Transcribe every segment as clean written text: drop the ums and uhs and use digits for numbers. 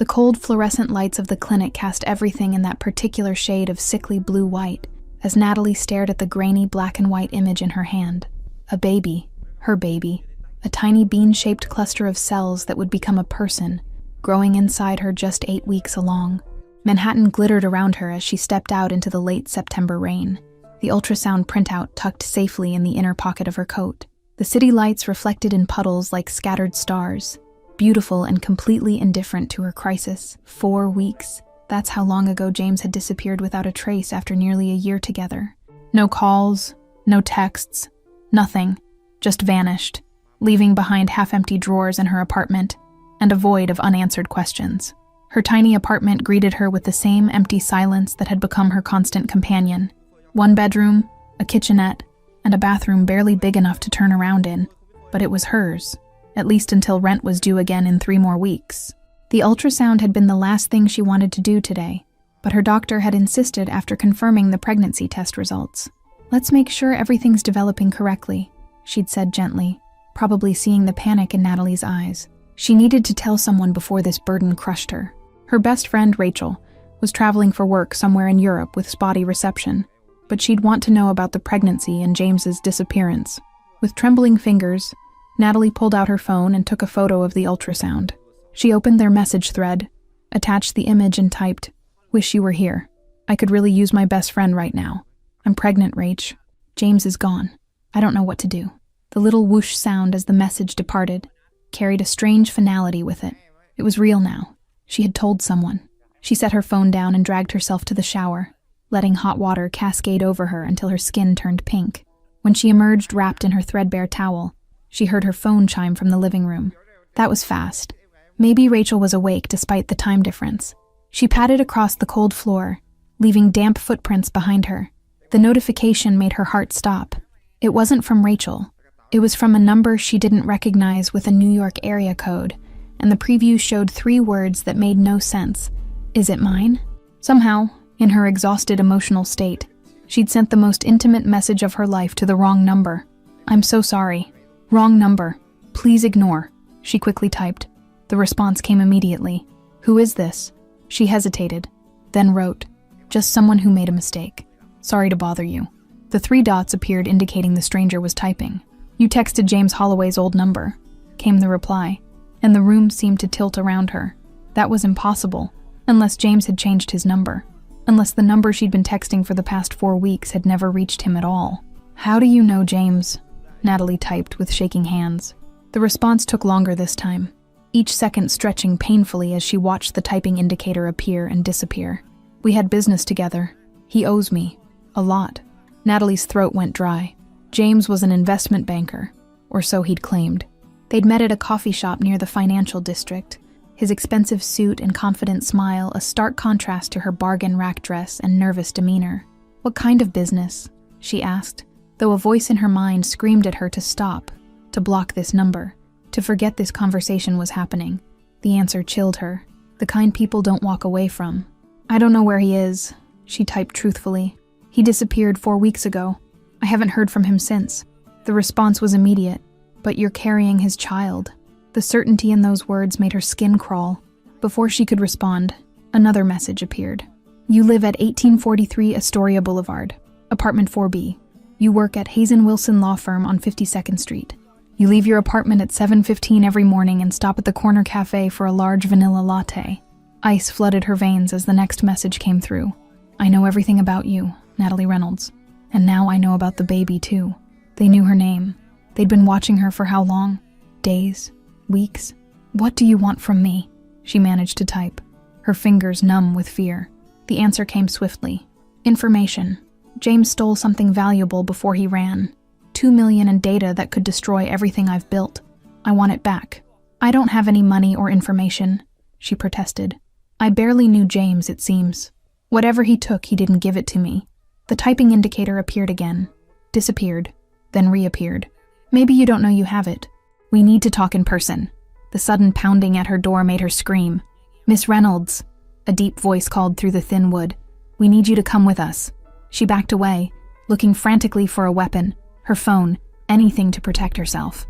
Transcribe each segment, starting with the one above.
The cold fluorescent lights of the clinic cast everything in that particular shade of sickly blue-white as Natalie stared at the grainy black and white image in her hand. A baby, her baby, a tiny bean-shaped cluster of cells that would become a person, growing inside her just 8 weeks along. Manhattan glittered around her as she stepped out into the late September rain, the ultrasound printout tucked safely in the inner pocket of her coat. The city lights reflected in puddles like scattered stars, beautiful and completely indifferent to her crisis. 4 weeks. That's how long ago James had disappeared without a trace after nearly a year together. No calls, no texts, nothing, just vanished, leaving behind half-empty drawers in her apartment and a void of unanswered questions. Her tiny apartment greeted her with the same empty silence that had become her constant companion. 1 bedroom, a kitchenette, and a bathroom barely big enough to turn around in, but it was hers, at least until rent was due again in 3 more weeks. The ultrasound had been the last thing she wanted to do today, but her doctor had insisted after confirming the pregnancy test results. "Let's make sure everything's developing correctly," she'd said gently, probably seeing the panic in Natalie's eyes. She needed to tell someone before this burden crushed her. Her best friend, Rachel, was traveling for work somewhere in Europe with spotty reception, but she'd want to know about the pregnancy and James's disappearance. With trembling fingers, Natalie pulled out her phone and took a photo of the ultrasound. She opened their message thread, attached the image and typed, "Wish you were here. I could really use my best friend right now. I'm pregnant, Rach. James is gone. I don't know what to do." The little whoosh sound as the message departed carried a strange finality with it. It was real now. She had told someone. She set her phone down and dragged herself to the shower, letting hot water cascade over her until her skin turned pink. When she emerged wrapped in her threadbare towel, she heard her phone chime from the living room. That was fast. Maybe Rachel was awake despite the time difference. She padded across the cold floor, leaving damp footprints behind her. The notification made her heart stop. It wasn't from Rachel. It was from a number she didn't recognize with a New York area code, and the preview showed 3 words that made no sense. Is it mine? Somehow, in her exhausted emotional state, she'd sent the most intimate message of her life to the wrong number. "I'm so sorry. Wrong number. Please ignore," she quickly typed. The response came immediately. "Who is this?" She hesitated, then wrote, "Just someone who made a mistake. Sorry to bother you." The 3 dots appeared indicating the stranger was typing. "You texted James Holloway's old number," came the reply, and the room seemed to tilt around her. That was impossible, unless James had changed his number, unless the number she'd been texting for the past 4 weeks had never reached him at all. "How do you know James?" Natalie typed with shaking hands. The response took longer this time, each second stretching painfully as she watched the typing indicator appear and disappear. "We had business together. He owes me. A lot." Natalie's throat went dry. James was an investment banker, or so he'd claimed. They'd met at a coffee shop near the financial district, his expensive suit and confident smile a stark contrast to her bargain rack dress and nervous demeanor. "What kind of business?" she asked, though a voice in her mind screamed at her to stop, to block this number, to forget this conversation was happening. The answer chilled her. "The kind people don't walk away from." "I don't know where he is," she typed truthfully. "He disappeared 4 weeks ago. I haven't heard from him since." The response was immediate. "But you're carrying his child." The certainty in those words made her skin crawl. Before she could respond, another message appeared. "You live at 1843 Astoria Boulevard, apartment 4B. You work at Hazen Wilson Law Firm on 52nd Street. You leave your apartment at 7:15 every morning and stop at the corner cafe for a large vanilla latte." Ice flooded her veins as the next message came through. "I know everything about you, Natalie Reynolds. And now I know about the baby, too." They knew her name. They'd been watching her for how long? Days? Weeks? "What do you want from me?" she managed to type, her fingers numb with fear. The answer came swiftly. "Information. James stole something valuable before he ran. 2 million in data that could destroy everything I've built. I want it back." "I don't have any money or information," she protested. "I barely knew James, it seems. Whatever he took, he didn't give it to me." The typing indicator appeared again, disappeared, then reappeared. "Maybe you don't know you have it. We need to talk in person." The sudden pounding at her door made her scream. "Miss Reynolds," a deep voice called through the thin wood. "We need you to come with us." She backed away, looking frantically for a weapon, her phone, anything to protect herself.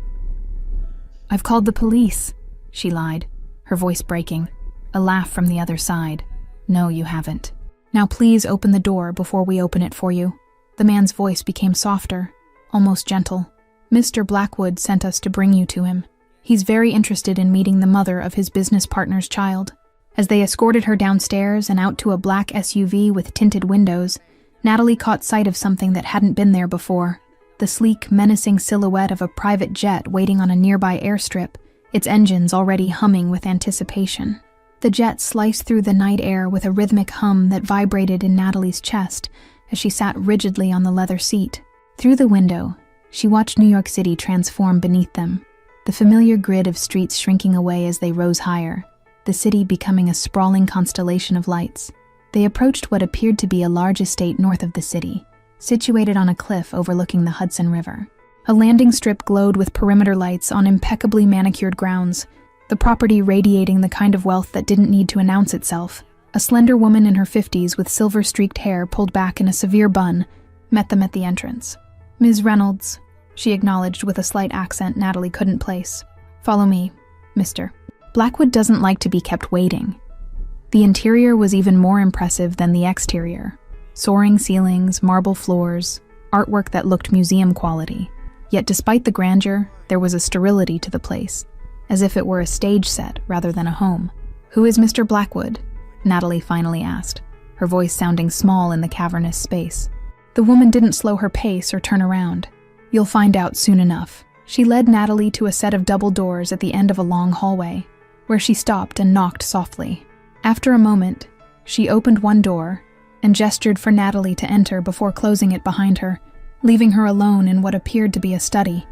"I've called the police," she lied, her voice breaking. A laugh from the other side. No, you haven't. Now please open the door before we open it for you. The man's voice became softer, almost gentle. Mr. Blackwood sent us to bring you to him. He's very interested in meeting the mother of his business partner's child. As they escorted her downstairs and out to a black SUV with tinted windows, Natalie caught sight of something that hadn't been there before. The sleek, menacing silhouette of a private jet waiting on a nearby airstrip, its engines already humming with anticipation. The jet sliced through the night air with a rhythmic hum that vibrated in Natalie's chest as she sat rigidly on the leather seat. Through the window, she watched New York City transform beneath them, the familiar grid of streets shrinking away as they rose higher, the city becoming a sprawling constellation of lights. They approached what appeared to be a large estate north of the city, situated on a cliff overlooking the Hudson River. A landing strip glowed with perimeter lights on impeccably manicured grounds, the property radiating the kind of wealth that didn't need to announce itself. A slender woman in her 50s with silver-streaked hair pulled back in a severe bun met them at the entrance. "Ms. Reynolds," she acknowledged with a slight accent Natalie couldn't place. "Follow me, Mr." Blackwood doesn't like to be kept waiting. The interior was even more impressive than the exterior. Soaring ceilings, marble floors, artwork that looked museum quality. Yet despite the grandeur, there was a sterility to the place, as if it were a stage set rather than a home. "Who is Mr. Blackwood?" Natalie finally asked, her voice sounding small in the cavernous space. The woman didn't slow her pace or turn around. "You'll find out soon enough." She led Natalie to a set of double doors at the end of a long hallway, where she stopped and knocked softly. After a moment, she opened one door and gestured for Natalie to enter before closing it behind her, leaving her alone in what appeared to be a study.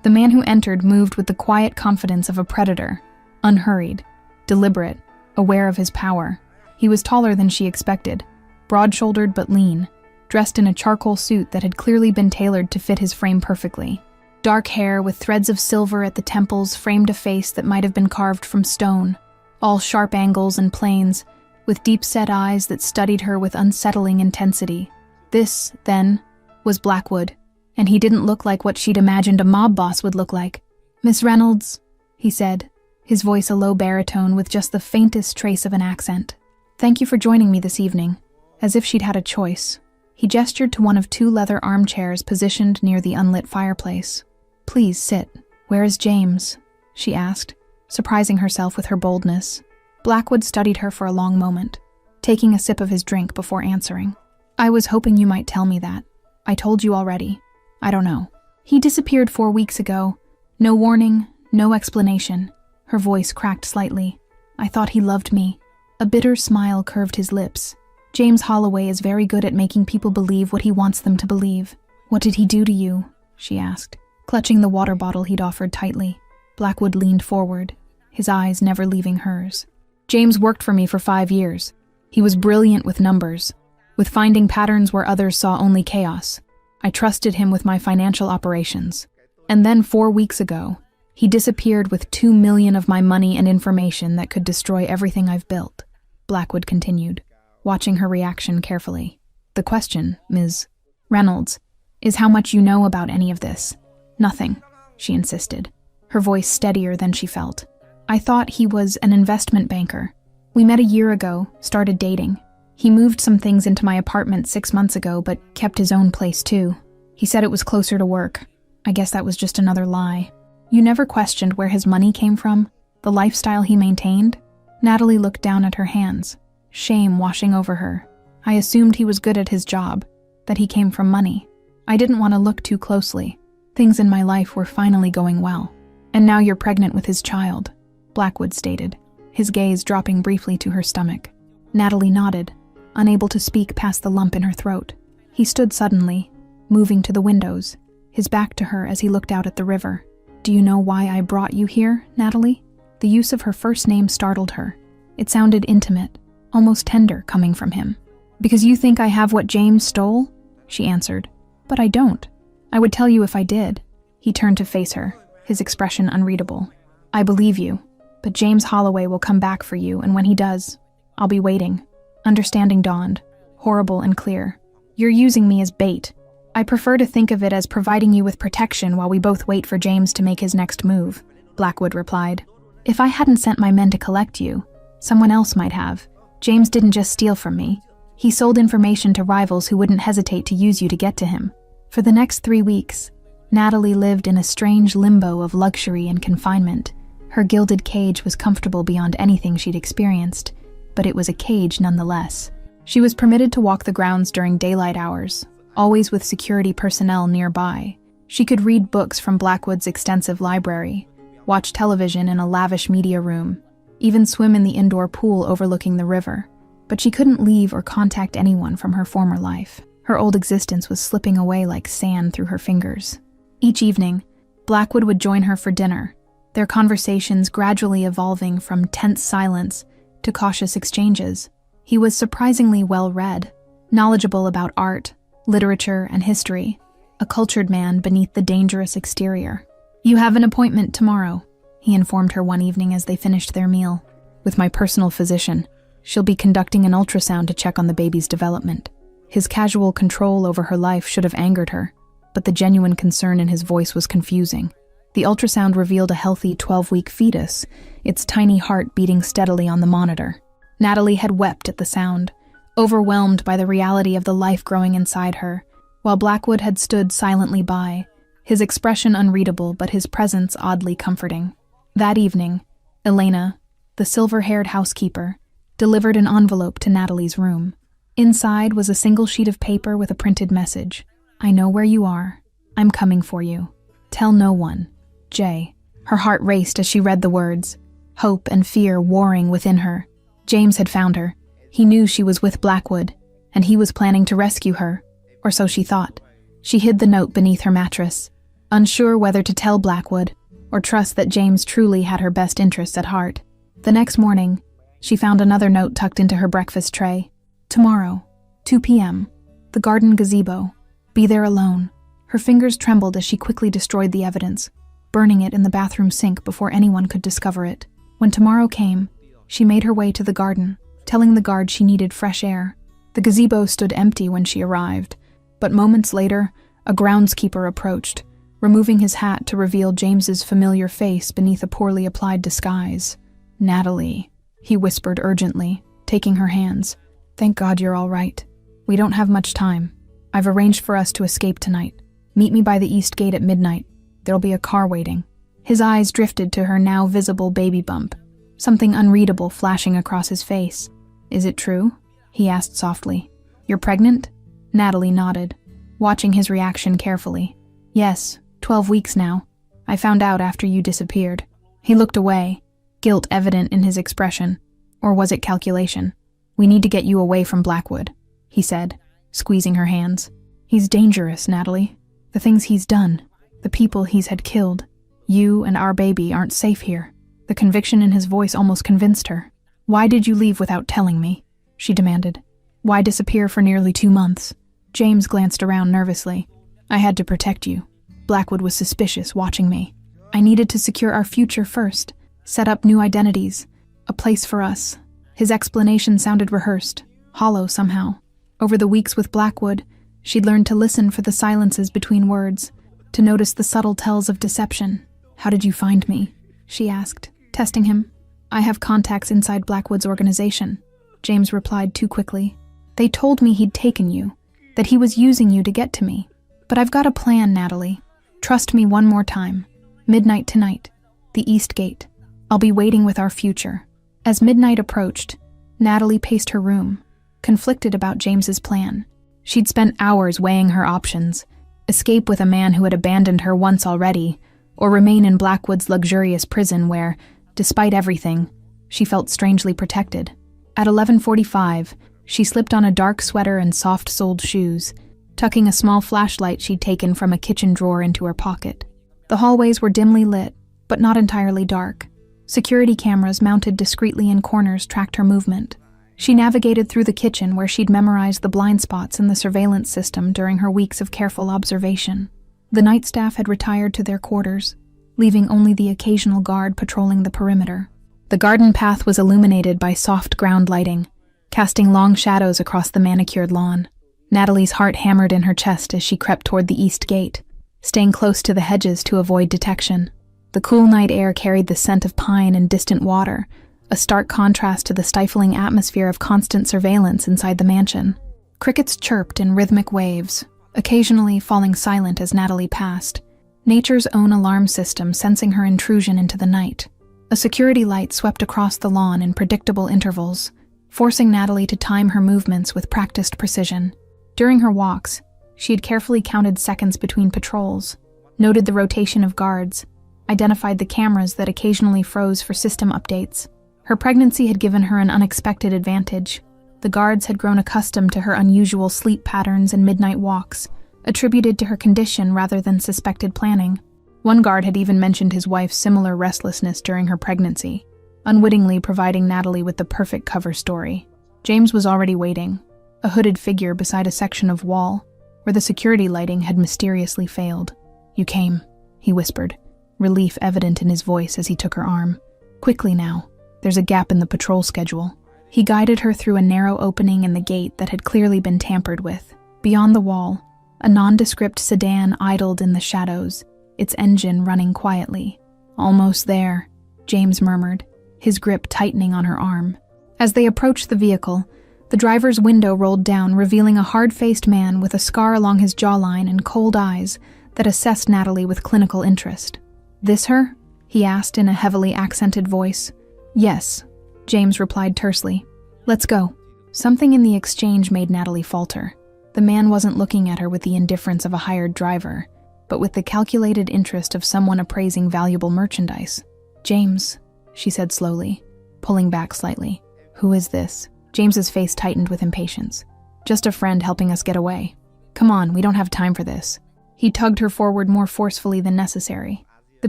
The man who entered moved with the quiet confidence of a predator, unhurried, deliberate, aware of his power. He was taller than she expected, broad-shouldered but lean, dressed in a charcoal suit that had clearly been tailored to fit his frame perfectly. Dark hair with threads of silver at the temples framed a face that might have been carved from stone, all sharp angles and planes, with deep-set eyes that studied her with unsettling intensity. This, then, was Blackwood, and he didn't look like what she'd imagined a mob boss would look like. "Miss Reynolds," he said, his voice a low baritone with just the faintest trace of an accent. "Thank you for joining me this evening," as if she'd had a choice. He gestured to one of two leather armchairs positioned near the unlit fireplace. "Please sit. Where is James?" she asked, surprising herself with her boldness. Blackwood studied her for a long moment, taking a sip of his drink before answering. "I was hoping you might tell me that. I told you already. I don't know. He disappeared 4 weeks ago. No warning, no explanation." Her voice cracked slightly. "I thought he loved me." A bitter smile curved his lips. "James Holloway is very good at making people believe what he wants them to believe." "What did he do to you?" she asked, clutching the water bottle he'd offered tightly. Blackwood leaned forward, his eyes never leaving hers. "James worked for me for 5 years. He was brilliant with numbers, with finding patterns where others saw only chaos. I trusted him with my financial operations. And then 4 weeks ago, he disappeared with 2 million of my money and information that could destroy everything I've built," Blackwood continued, watching her reaction carefully. "The question, Ms. Reynolds, is how much you know about any of this." "Nothing," she insisted, her voice steadier than she felt. "I thought he was an investment banker. We met a year ago, started dating. He moved some things into my apartment 6 months ago, but kept his own place too. He said it was closer to work. I guess that was just another lie." "You never questioned where his money came from? The lifestyle he maintained?" Natalie looked down at her hands, shame washing over her. "I assumed he was good at his job, that he came from money. I didn't want to look too closely. Things in my life were finally going well. And now you're pregnant with his child," Blackwood stated, his gaze dropping briefly to her stomach. Natalie nodded, unable to speak past the lump in her throat. He stood suddenly, moving to the windows, his back to her as he looked out at the river. "Do you know why I brought you here, Natalie?" The use of her first name startled her. It sounded intimate, almost tender coming from him. "Because you think I have what James stole?" she answered. "But I don't. I would tell you if I did." He turned to face her, his expression unreadable. "I believe you, but James Holloway will come back for you, and when he does, I'll be waiting." Understanding dawned, horrible and clear. "You're using me as bait. I prefer to think of it as providing you with protection while we both wait for James to make his next move," Blackwood replied. "If I hadn't sent my men to collect you, Someone else might have. James didn't just steal from me. He sold information to rivals who wouldn't hesitate to use you to get to him. For the next 3 weeks, Natalie lived in a strange limbo of luxury and confinement. Her gilded cage was comfortable beyond anything she'd experienced, but it was a cage nonetheless. She was permitted to walk the grounds during daylight hours, always with security personnel nearby. She could read books from Blackwood's extensive library, watch television in a lavish media room, even swim in the indoor pool overlooking the river. But she couldn't leave or contact anyone from her former life. Her old existence was slipping away like sand through her fingers. Each evening, Blackwood would join her for dinner, their conversations gradually evolving from tense silence to cautious exchanges. He was surprisingly well-read, knowledgeable about art, literature, and history, a cultured man beneath the dangerous exterior. "You have an appointment tomorrow," he informed her one evening as they finished their meal. "With my personal physician. She'll be conducting an ultrasound to check on the baby's development." His casual control over her life should have angered her, but the genuine concern in his voice was confusing. The ultrasound revealed a healthy 12-week fetus, its tiny heart beating steadily on the monitor. Natalie had wept at the sound, overwhelmed by the reality of the life growing inside her, while Blackwood had stood silently by, his expression unreadable but his presence oddly comforting. That evening, Elena, the silver-haired housekeeper, delivered an envelope to Natalie's room. Inside was a single sheet of paper with a printed message. "I know where you are. I'm coming for you. Tell no one. Jay." Her heart raced as she read the words, hope and fear warring within her. James had found her. He knew she was with Blackwood, and he was planning to rescue her, or so she thought. She hid the note beneath her mattress, unsure whether to tell Blackwood or trust that James truly had her best interests at heart. The next morning, she found another note tucked into her breakfast tray. "Tomorrow, 2 p.m., the garden gazebo. Be there alone." Her fingers trembled as she quickly destroyed the evidence, burning it in the bathroom sink before anyone could discover it. When tomorrow came, she made her way to the garden, telling the guard she needed fresh air. The gazebo stood empty when she arrived, but moments later, a groundskeeper approached, removing his hat to reveal James's familiar face beneath a poorly applied disguise. "Natalie," he whispered urgently, taking her hands. "Thank God you're all right. We don't have much time. I've arranged for us to escape tonight. Meet me by the east gate at midnight. There'll be a car waiting." His eyes drifted to her now visible baby bump, something unreadable flashing across his face. "Is it true?" he asked softly. "You're pregnant?" Natalie nodded, watching his reaction carefully. "Yes, 12 weeks now. I found out after you disappeared." He looked away, guilt evident in his expression. Or was it calculation? "We need to get you away from Blackwood," he said, squeezing her hands. "He's dangerous, Natalie. The things he's done, the people he's had killed. You and our baby aren't safe here." The conviction in his voice almost convinced her. "Why did you leave without telling me?" she demanded. "Why disappear for nearly 2 months?" James glanced around nervously. "I had to protect you. Blackwood was suspicious, watching me. I needed to secure our future first, set up new identities, a place for us." His explanation sounded rehearsed, hollow somehow. Over the weeks with Blackwood, she'd learned to listen for the silences between words, to notice the subtle tells of deception. "How did you find me?" she asked, testing him. "I have contacts inside Blackwood's organization," James replied too quickly. "They told me he'd taken you, that he was using you to get to me. But I've got a plan, Natalie. Trust me one more time. Midnight tonight, the East Gate. I'll be waiting with our future." As midnight approached, Natalie paced her room, conflicted about James's plan. She'd spent hours weighing her options: escape with a man who had abandoned her once already, or remain in Blackwood's luxurious prison where, despite everything, she felt strangely protected. At 11:45, she slipped on a dark sweater and soft-soled shoes, tucking a small flashlight she'd taken from a kitchen drawer into her pocket. The hallways were dimly lit, but not entirely dark. Security cameras mounted discreetly in corners tracked her movement. She navigated through the kitchen where she'd memorized the blind spots in the surveillance system during her weeks of careful observation. The night staff had retired to their quarters, leaving only the occasional guard patrolling the perimeter. The garden path was illuminated by soft ground lighting, casting long shadows across the manicured lawn. Natalie's heart hammered in her chest as she crept toward the east gate, staying close to the hedges to avoid detection. The cool night air carried the scent of pine and distant water, a stark contrast to the stifling atmosphere of constant surveillance inside the mansion. Crickets chirped in rhythmic waves, occasionally falling silent as Natalie passed, nature's own alarm system sensing her intrusion into the night. A security light swept across the lawn in predictable intervals, forcing Natalie to time her movements with practiced precision. During her walks, she had carefully counted seconds between patrols, noted the rotation of guards, identified the cameras that occasionally froze for system updates. Her pregnancy had given her an unexpected advantage. The guards had grown accustomed to her unusual sleep patterns and midnight walks, attributed to her condition rather than suspected planning. One guard had even mentioned his wife's similar restlessness during her pregnancy, unwittingly providing Natalie with the perfect cover story. James was already waiting, a hooded figure beside a section of wall where the security lighting had mysteriously failed. "You came," he whispered, relief evident in his voice as he took her arm. "Quickly now. There's a gap in the patrol schedule." He guided her through a narrow opening in the gate that had clearly been tampered with. Beyond the wall, a nondescript sedan idled in the shadows, its engine running quietly. "Almost there," James murmured, his grip tightening on her arm. As they approached the vehicle, the driver's window rolled down, revealing a hard-faced man with a scar along his jawline and cold eyes that assessed Natalie with clinical interest. "This her?" he asked in a heavily accented voice. "Yes," James replied tersely. "Let's go." Something in the exchange made Natalie falter. The man wasn't looking at her with the indifference of a hired driver, but with the calculated interest of someone appraising valuable merchandise. "James," she said slowly, pulling back slightly. "Who is this?" James's face tightened with impatience. "Just a friend helping us get away. Come on, we don't have time for this." He tugged her forward more forcefully than necessary. The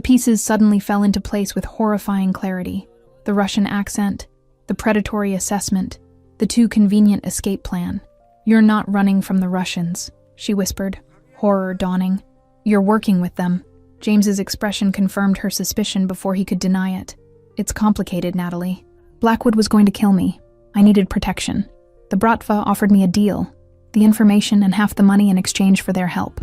pieces suddenly fell into place with horrifying clarity. The Russian accent, the predatory assessment, the too convenient escape plan. "You're not running from the Russians," she whispered, horror dawning. "You're working with them." James's expression confirmed her suspicion before he could deny it. "It's complicated, Natalie. Blackwood was going to kill me. I needed protection. The Bratva offered me a deal, the information and half the money in exchange for their help.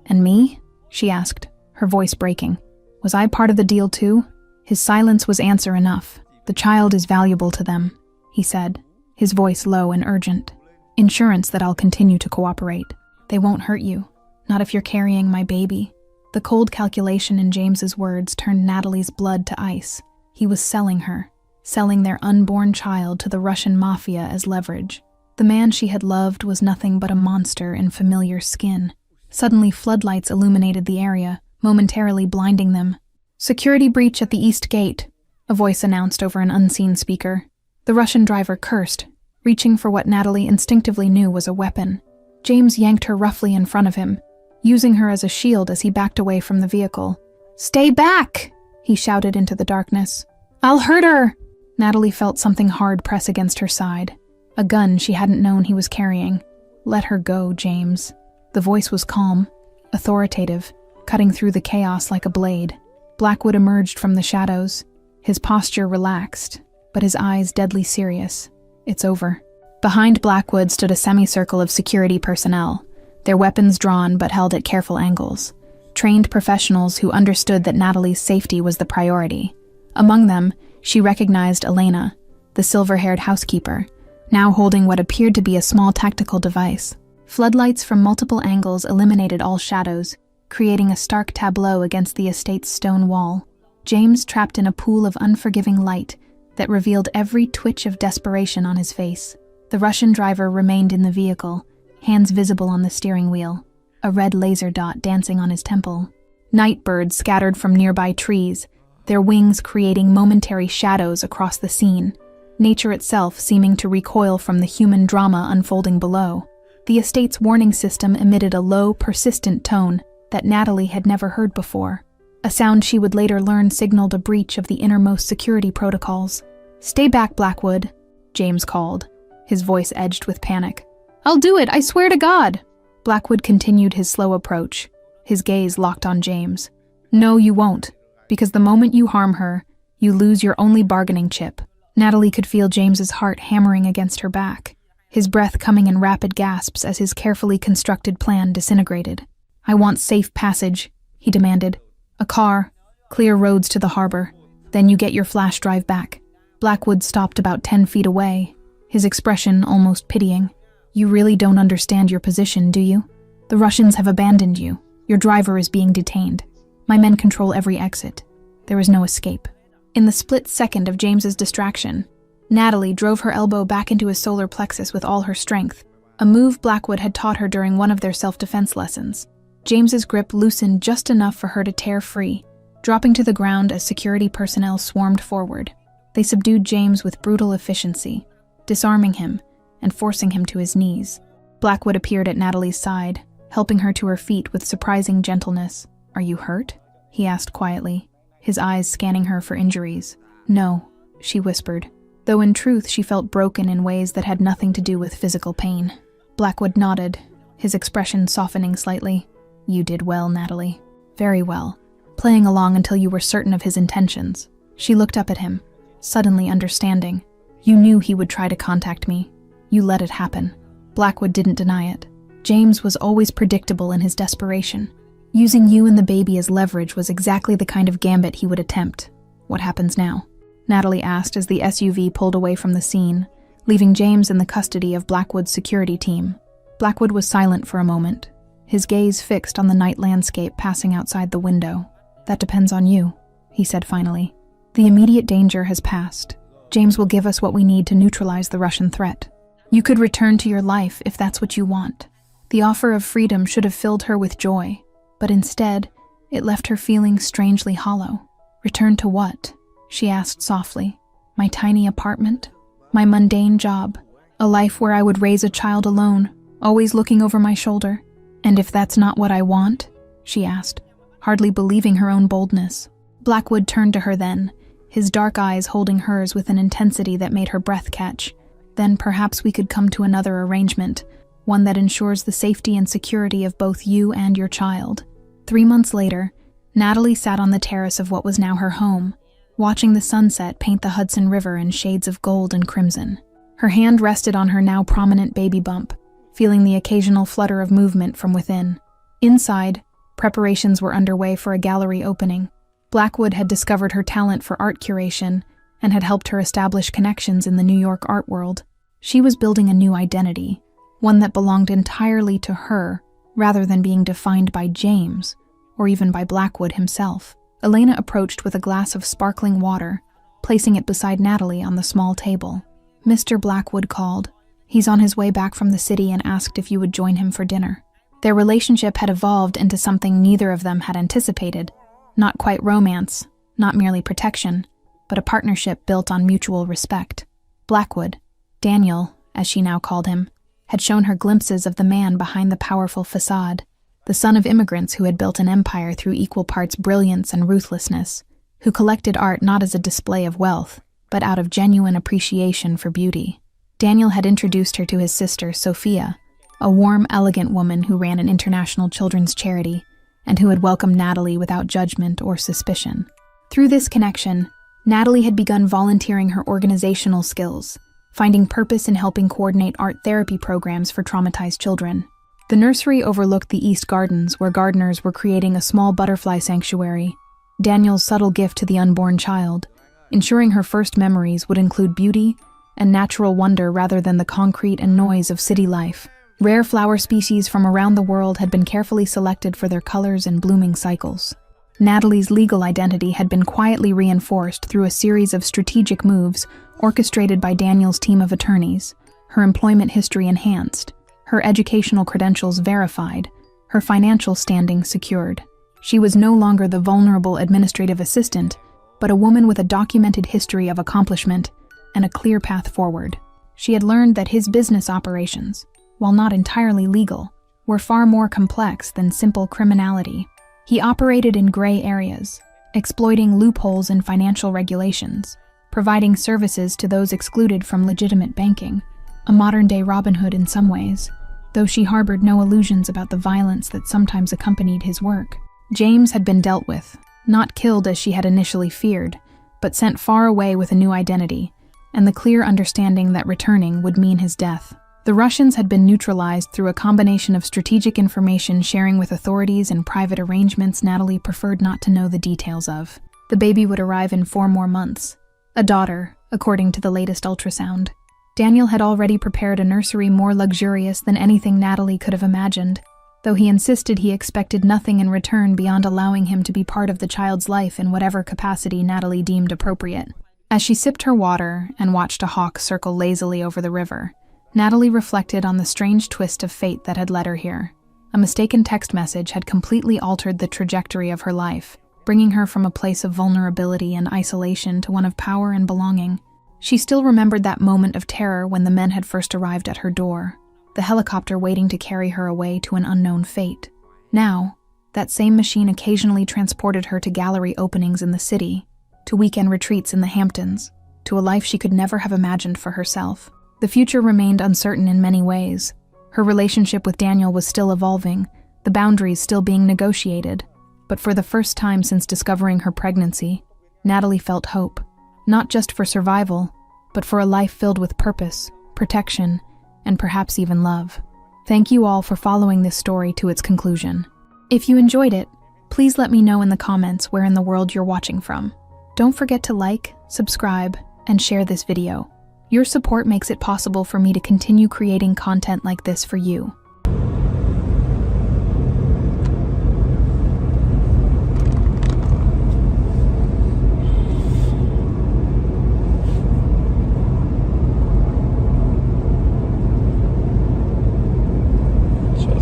And me?" she asked, her voice breaking. "Was I part of the deal too?" His silence was answer enough. "The child is valuable to them," he said, his voice low and urgent. "Insurance that I'll continue to cooperate. They won't hurt you, not if you're carrying my baby." The cold calculation in James's words turned Natalie's blood to ice. He was selling her, selling their unborn child to the Russian Mafia as leverage. The man she had loved was nothing but a monster in familiar skin. Suddenly, floodlights illuminated the area, momentarily blinding them. "Security breach at the east gate," a voice announced over an unseen speaker. The Russian driver cursed, reaching for what Natalie instinctively knew was a weapon. James yanked her roughly in front of him, using her as a shield as he backed away from the vehicle. "Stay back!" he shouted into the darkness. "I'll hurt her!" Natalie felt something hard press against her side. A gun she hadn't known he was carrying. "Let her go, James." The voice was calm, authoritative, cutting through the chaos like a blade. Blackwood emerged from the shadows, his posture relaxed, but his eyes deadly serious. "It's over." Behind Blackwood stood a semicircle of security personnel, their weapons drawn but held at careful angles. Trained professionals who understood that Natalie's safety was the priority. Among them, she recognized Elena, the silver-haired housekeeper, now holding what appeared to be a small tactical device. Floodlights from multiple angles eliminated all shadows, creating a stark tableau against the estate's stone wall. James trapped in a pool of unforgiving light that revealed every twitch of desperation on his face. The Russian driver remained in the vehicle, hands visible on the steering wheel, a red laser dot dancing on his temple. Night birds scattered from nearby trees, their wings creating momentary shadows across the scene, nature itself seeming to recoil from the human drama unfolding below. The estate's warning system emitted a low, persistent tone that Natalie had never heard before, a sound she would later learn signaled a breach of the innermost security protocols. "Stay back, Blackwood," James called, his voice edged with panic. "I'll do it, I swear to God!" Blackwood continued his slow approach, his gaze locked on James. "No, you won't, because the moment you harm her, you lose your only bargaining chip." Natalie could feel James's heart hammering against her back, his breath coming in rapid gasps as his carefully constructed plan disintegrated. "I want safe passage," he demanded. "A car, clear roads to the harbor. Then you get your flash drive back." Blackwood stopped about 10 feet away, his expression almost pitying. You really don't understand your position, do you? The Russians have abandoned you. Your driver is being detained. My men control every exit. There is no escape. In the split second of James's distraction, Natalie drove her elbow back into his solar plexus with all her strength, a move Blackwood had taught her during one of their self-defense lessons. James's grip loosened just enough for her to tear free, dropping to the ground as security personnel swarmed forward. They subdued James with brutal efficiency, disarming him and forcing him to his knees. Blackwood appeared at Natalie's side, helping her to her feet with surprising gentleness. Are you hurt? He asked quietly, his eyes scanning her for injuries. No, she whispered, though in truth she felt broken in ways that had nothing to do with physical pain. Blackwood nodded, his expression softening slightly. You did well, Natalie. Very well. Playing along until you were certain of his intentions. She looked up at him, suddenly understanding. You knew he would try to contact me. You let it happen. Blackwood didn't deny it. James was always predictable in his desperation. Using you and the baby as leverage was exactly the kind of gambit he would attempt. What happens now? Natalie asked as the SUV pulled away from the scene, leaving James in the custody of Blackwood's security team. Blackwood was silent for a moment, his gaze fixed on the night landscape passing outside the window. That depends on you, he said finally. The immediate danger has passed. James will give us what we need to neutralize the Russian threat. You could return to your life if that's what you want. The offer of freedom should have filled her with joy, but instead, it left her feeling strangely hollow. Return to what? She asked softly. My tiny apartment? My mundane job? A life where I would raise a child alone, always looking over my shoulder? And if that's not what I want? She asked, hardly believing her own boldness. Blackwood turned to her then, his dark eyes holding hers with an intensity that made her breath catch. Then perhaps we could come to another arrangement, one that ensures the safety and security of both you and your child. 3 months later, Natalie sat on the terrace of what was now her home, watching the sunset paint the Hudson River in shades of gold and crimson. Her hand rested on her now prominent baby bump, feeling the occasional flutter of movement from within. Inside, preparations were underway for a gallery opening. Blackwood had discovered her talent for art curation and had helped her establish connections in the New York art world. She was building a new identity, one that belonged entirely to her, rather than being defined by James, or even by Blackwood himself. Elena approached with a glass of sparkling water, placing it beside Natalie on the small table. Mr. Blackwood called. He's on his way back from the city and asked if you would join him for dinner. Their relationship had evolved into something neither of them had anticipated. Not quite romance, not merely protection, but a partnership built on mutual respect. Blackwood, Daniel, as she now called him, had shown her glimpses of the man behind the powerful facade, the son of immigrants who had built an empire through equal parts brilliance and ruthlessness, who collected art not as a display of wealth, but out of genuine appreciation for beauty. Daniel had introduced her to his sister, Sophia, a warm, elegant woman who ran an international children's charity, and who had welcomed Natalie without judgment or suspicion. Through this connection, Natalie had begun volunteering her organizational skills, finding purpose in helping coordinate art therapy programs for traumatized children. The nursery overlooked the East Gardens, where gardeners were creating a small butterfly sanctuary, Daniel's subtle gift to the unborn child, ensuring her first memories would include beauty and natural wonder rather than the concrete and noise of city life. Rare flower species from around the world had been carefully selected for their colors and blooming cycles. Natalie's legal identity had been quietly reinforced through a series of strategic moves orchestrated by Daniel's team of attorneys, her employment history enhanced, her educational credentials verified, her financial standing secured. She was no longer the vulnerable administrative assistant, but a woman with a documented history of accomplishment and a clear path forward. She had learned that his business operations, while not entirely legal, were far more complex than simple criminality. He operated in gray areas, exploiting loopholes in financial regulations, providing services to those excluded from legitimate banking, a modern-day Robin Hood in some ways, though she harbored no illusions about the violence that sometimes accompanied his work. James had been dealt with, not killed as she had initially feared, but sent far away with a new identity, and the clear understanding that returning would mean his death. The Russians had been neutralized through a combination of strategic information sharing with authorities and private arrangements Natalie preferred not to know the details of. The baby would arrive in 4 more months. A daughter, according to the latest ultrasound. Daniel had already prepared a nursery more luxurious than anything Natalie could have imagined, though he insisted he expected nothing in return beyond allowing him to be part of the child's life in whatever capacity Natalie deemed appropriate. As she sipped her water and watched a hawk circle lazily over the river, Natalie reflected on the strange twist of fate that had led her here. A mistaken text message had completely altered the trajectory of her life, bringing her from a place of vulnerability and isolation to one of power and belonging. She still remembered that moment of terror when the men had first arrived at her door, the helicopter waiting to carry her away to an unknown fate. Now, that same machine occasionally transported her to gallery openings in the city, to weekend retreats in the Hamptons, to a life she could never have imagined for herself. The future remained uncertain in many ways. Her relationship with Daniel was still evolving, the boundaries still being negotiated. But for the first time since discovering her pregnancy, Natalie felt hope. Not just for survival, but for a life filled with purpose, protection, and perhaps even love. Thank you all for following this story to its conclusion. If you enjoyed it, please let me know in the comments where in the world you're watching from. Don't forget to like, subscribe, and share this video. Your support makes it possible for me to continue creating content like this for you.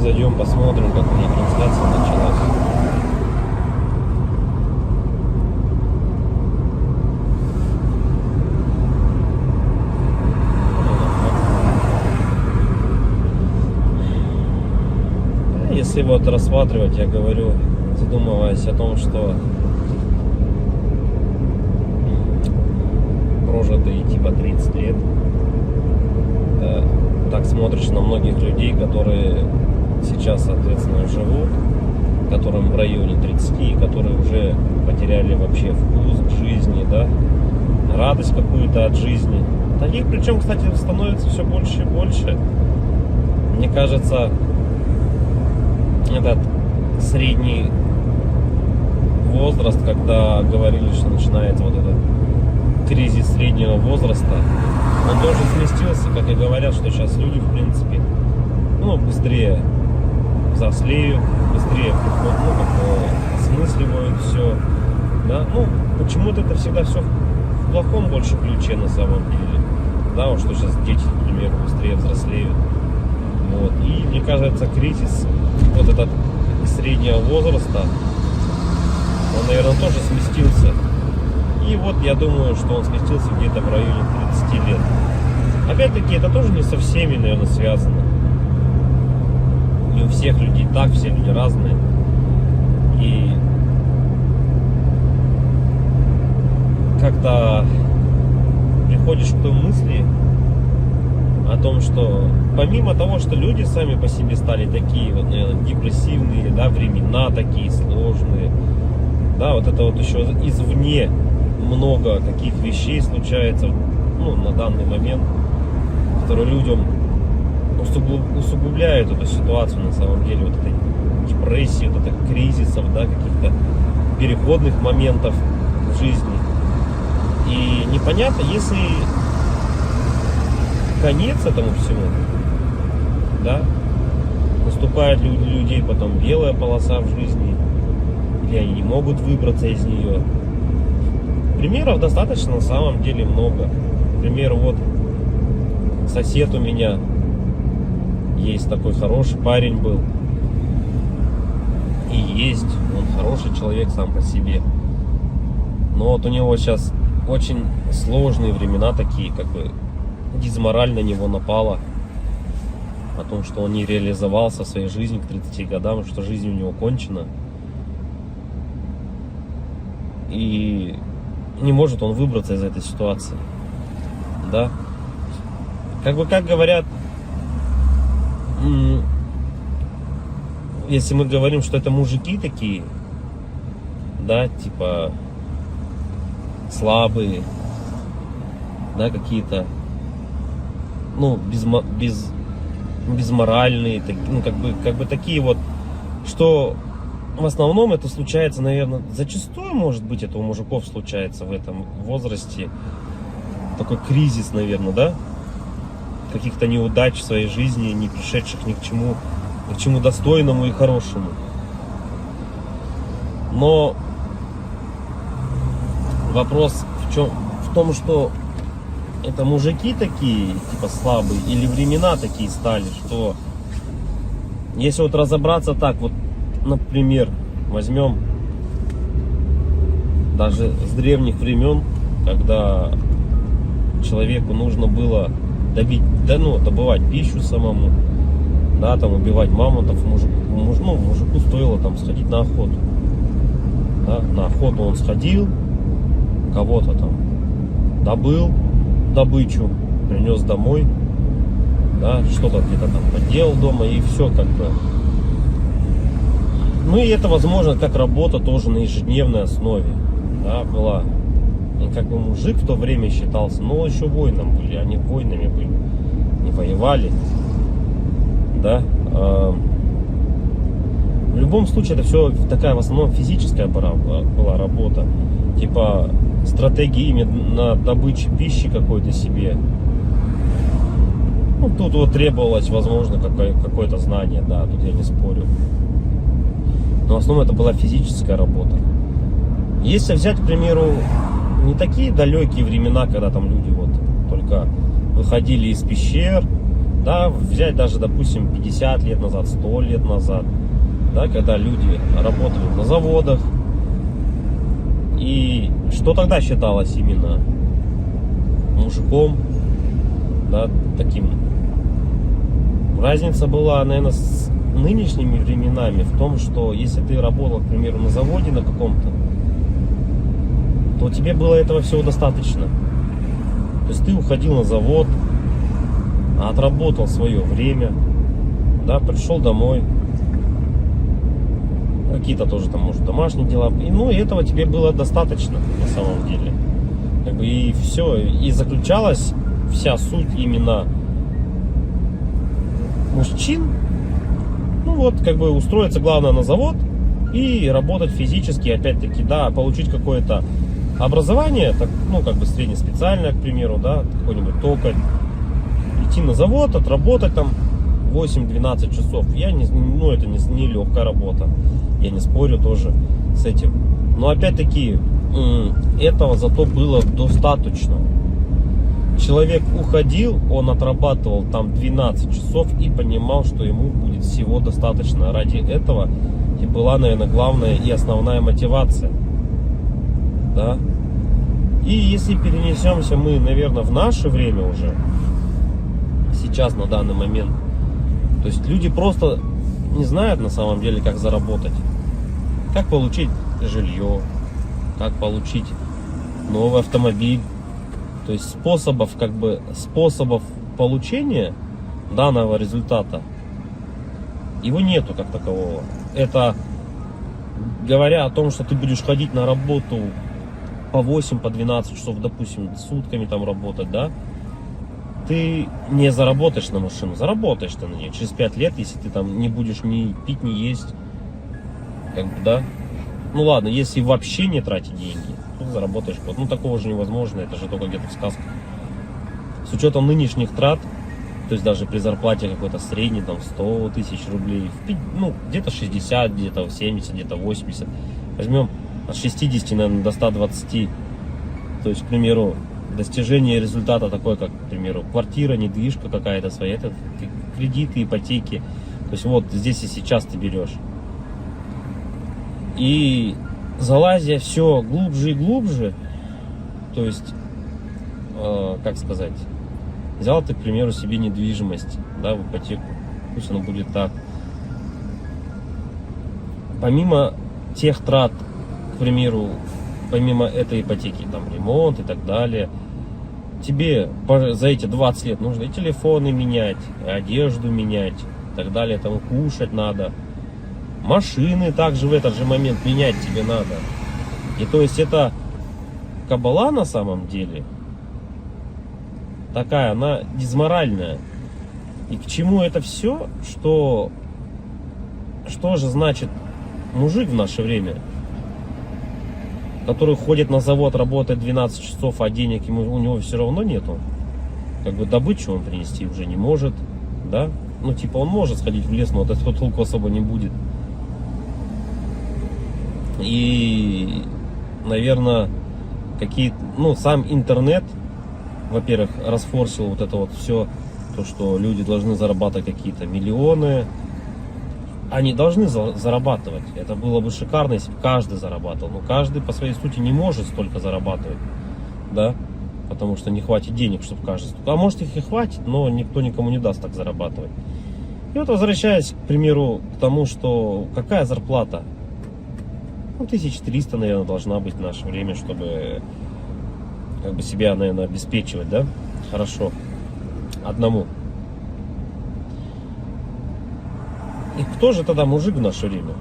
Зайдем, посмотрим, как у них трансляция началась. Если вот рассматривать, я говорю, задумываясь о том, что прожитые типа 30 лет, так смотришь на многих людей, которые сейчас, соответственно, живут, которым в районе 30, которые уже потеряли вообще вкус к жизни, да, радость какую-то от жизни. Таких, причем, кстати, становится все больше и больше. Мне кажется, этот средний возраст, когда говорили, что начинается вот этот кризис среднего возраста, он тоже сместился, как и говорят, что сейчас люди, в принципе, быстрее взрослеют, быстрее осмысливают все, да, почему-то это всегда все в плохом больше ключе на самом деле, да, вот что сейчас дети, к примеру, быстрее взрослеют, вот, и мне кажется, кризис вот этот среднего возраста, он, наверное, тоже сместился, и вот я думаю, что он сместился где-то в районе 30 лет. Опять-таки, это тоже не со всеми, наверное, связано. Не у всех людей так, все люди разные. И когда приходишь к той мысли о том, что помимо того, что люди сами по себе стали такие вот, наверное, депрессивные, да, времена такие сложные, да, вот это вот еще извне много каких вещей случается, на данный момент, которые людям усугубляют эту ситуацию на самом деле, вот этой депрессии, вот этих кризисов, да, каких-то переходных моментов в жизни. И непонятно, если конец этому всему, да, наступает у людей потом белая полоса в жизни, или они не могут выбраться из нее. Примеров достаточно на самом деле много. К примеру, вот сосед у меня есть такой хороший парень был. И есть, он хороший человек сам по себе. Но вот у него сейчас очень сложные времена такие, как бы дизмораль на него напала. О том, что он не реализовался в своей жизни к 30 годам, что жизнь у него кончена. И не может он выбраться из этой ситуации. Да? Как говорят, если мы говорим, что это мужики такие, да, типа слабые, да, какие-то, безморальные, как бы такие вот, что в основном это случается, наверное, зачастую, может быть, это у мужиков случается в этом возрасте, такой кризис, наверное, да? Каких-то неудач в своей жизни, не пришедших ни к чему достойному и хорошему. Но вопрос в том, что это мужики такие, типа слабые, или времена такие стали, что если вот разобраться так, вот, например, возьмем даже с древних времен, когда человеку нужно было добывать пищу самому, да, там убивать мамонтов, мужику стоило там сходить на охоту. Да, на охоту он сходил, кого-то там добыл добычу, принес домой, да, что-то где-то там поделал дома, и все как бы. Ну и это возможно как работа тоже на ежедневной основе, да, была. И как бы мужик в то время считался, но еще воином были, они воинами были, не воевали, да. В любом случае это все такая в основном физическая была работа, типа стратегии именно добычи пищи какой-то себе. Ну, тут вот требовалось, возможно, какое-то знание, да, тут я не спорю. Но в основном это была физическая работа. Если взять, к примеру, не такие далекие времена, когда там люди вот только выходили из пещер, да, взять даже, допустим, 50 лет назад, 100 лет назад, да, когда люди работали на заводах, и что тогда считалось именно мужиком, да, таким. Разница была, наверное, с нынешними временами в том, что если ты работал, к примеру, на заводе на каком-то, то тебе было этого всего достаточно. То есть ты уходил на завод, отработал свое время, да, пришел домой, какие-то тоже там, может, домашние дела, и, ну, и этого тебе было достаточно на самом деле. Как бы и все, и заключалась вся суть именно мужчин, ну вот, как бы устроиться, главное, на завод и работать физически, опять-таки, да, получить какое-то образование, так, ну, как бы среднеспециальное, к примеру, да, какой-нибудь токарь, идти на завод, отработать там 8-12 часов. Ну, это не легкая работа, я не спорю тоже с этим. Но опять-таки, этого зато было достаточно. Человек уходил, он отрабатывал там 12 часов и понимал, что ему будет всего достаточно. Ради этого и была, наверное, главная и основная мотивация. Да? И если перенесемся мы, наверное, в наше время уже, сейчас, на данный момент, то есть люди просто не знают на самом деле, как заработать, как получить жилье, как получить новый автомобиль. То есть способов получения данного результата его нету как такового. Это говоря о том, что ты будешь ходить на работу по 8, по 12 часов, допустим, сутками там работать, да, ты не заработаешь на машину, заработаешь ты на нее через 5 лет, если ты там не будешь ни пить, ни есть, как бы, да. Ну ладно, если вообще не тратить деньги, то заработаешь год. Ну такого же невозможно, это же только где-то в сказках. С учетом нынешних трат, то есть даже при зарплате какой-то средней, там 100 тысяч рублей, ну где-то 60, где-то 70, где-то 80. Возьмем от 60, наверное, до 120. То есть, к примеру, достижение результата такой, как, к примеру, квартира, недвижка какая-то своя, это кредиты, ипотеки. То есть вот здесь и сейчас ты берешь. И залазя все глубже и глубже, то есть, как сказать, взял ты, к примеру, себе недвижимость, да, в ипотеку, пусть оно будет так. Помимо тех трат, к примеру, помимо этой ипотеки, там, ремонт и так далее, тебе за эти 20 лет нужно и телефоны менять, и одежду менять, и так далее, там, кушать надо. Машины также в этот же момент менять тебе надо. И то есть это кабала на самом деле такая, она дизморальная. И к чему это все? Что же значит мужик в наше время? который ходит на завод, работает 12 часов, а денег у него все равно нету. Как бы добычу он принести уже не может, да? Ну, типа, он может сходить в лес, но от этого толку особо не будет. И, наверное, сам интернет, во-первых, расфорсил вот это вот все, то, что люди должны зарабатывать какие-то миллионы. Они должны зарабатывать. Это было бы шикарно, если бы каждый зарабатывал. Но каждый по своей сути не может столько зарабатывать, да? Потому что не хватит денег, чтобы каждый... А может их и хватит, но никто никому не даст так зарабатывать. И вот возвращаясь, к примеру, к тому, что какая зарплата? 1300, наверное, должна быть в наше время, чтобы как бы себя, наверное, обеспечивать, да? Хорошо. Одному. И кто же тогда мужик в наше время?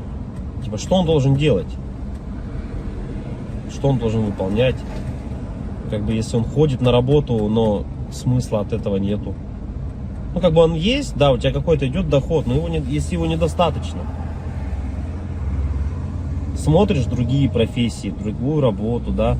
Типа, что он должен делать? Что он должен выполнять? Как бы, если он ходит на работу, но смысла от этого нету. Ну, как бы он есть, да, у тебя какой-то идет доход, но если его недостаточно. Смотришь другие профессии, другую работу, да,